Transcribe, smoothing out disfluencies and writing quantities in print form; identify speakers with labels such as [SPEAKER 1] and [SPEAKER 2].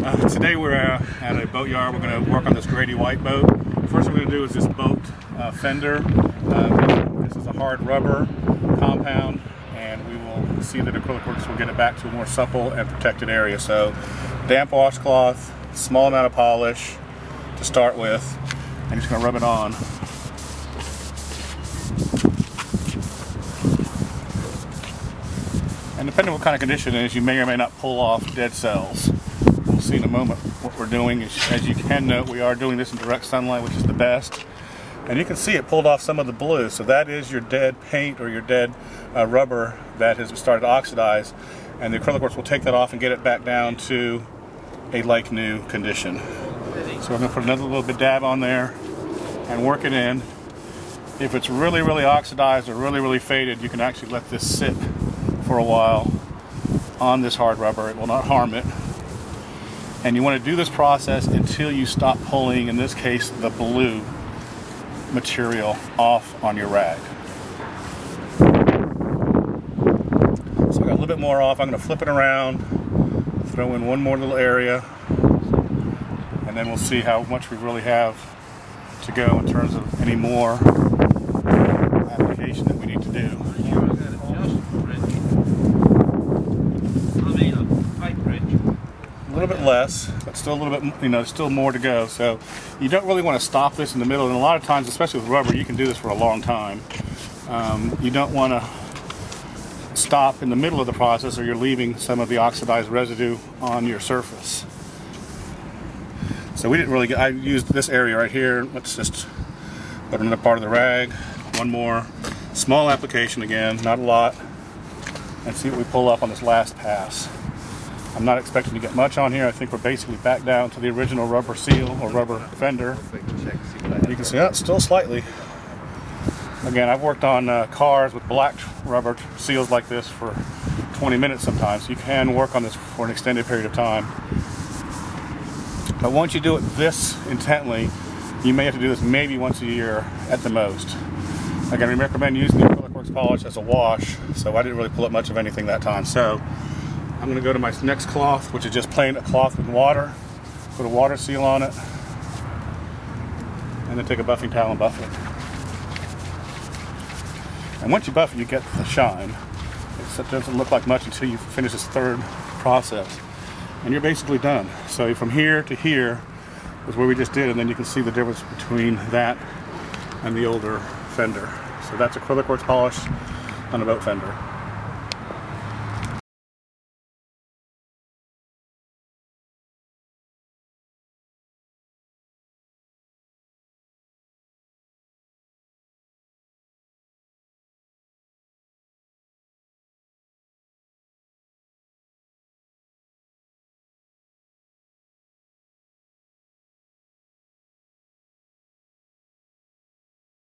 [SPEAKER 1] Today we're at a boat yard. We're going to work on this Grady White boat. First we're going to do is this boat fender. This is a hard rubber compound, and we will see that Acrylic-Werks will get it back to a more supple and protected area. So damp washcloth, small amount of polish to start with, and just going to rub it on. And depending on what kind of condition it is, you may or may not pull off dead cells. We'll see in a moment what we're doing. As you can note, we are doing this in direct sunlight, which is the best. And you can see it pulled off some of the blue. So that is your dead paint or your dead rubber that has started to oxidize. And the Acrylic-Werks will take that off and get it back down to a like new condition. So we're going to put another little bit dab on there and work it in. If it's really, really oxidized or really, really faded, you can actually let this sit for a while on this hard rubber. It will not harm it. And you want to do this process until you stop pulling, in this case, the blue material off on your rag. So I got a little bit more off. I'm going to flip it around, throw in one more little area, and then we'll see how much we really have to go in terms of any more application that we need to do. A little bit less, but still a little bit, still more to go. So you don't really want to stop this in the middle, and a lot of times, especially with rubber, you can do this for a long time. You don't want to stop in the middle of the process, or you're leaving some of the oxidized residue on your surface. So we didn't really I used this area right here. Let's just put another part of the rag, one more small application again, not a lot, and see what we pull up on this last pass. I'm not expecting to get much on here. I think we're basically back down to the original rubber seal or rubber fender. You can see that still slightly. Again, I've worked on cars with black rubber seals like this for 20 minutes sometimes. You can work on this for an extended period of time. But once you do it this intently, you may have to do this maybe once a year at the most. Again, we recommend using the Acrylic-Werks polish as a wash, so I didn't really pull up much of anything that time. So I'm going to go to my next cloth, which is just plain a cloth with water. Put a water seal on it, and then take a buffing towel and buff it. And once you buff it, you get the shine. It doesn't look like much until you finish this third process. And you're basically done. So from here to here is where we just did, and then you can see the difference between that and the older fender. So that's Acrylic-Werks polish on a boat fender.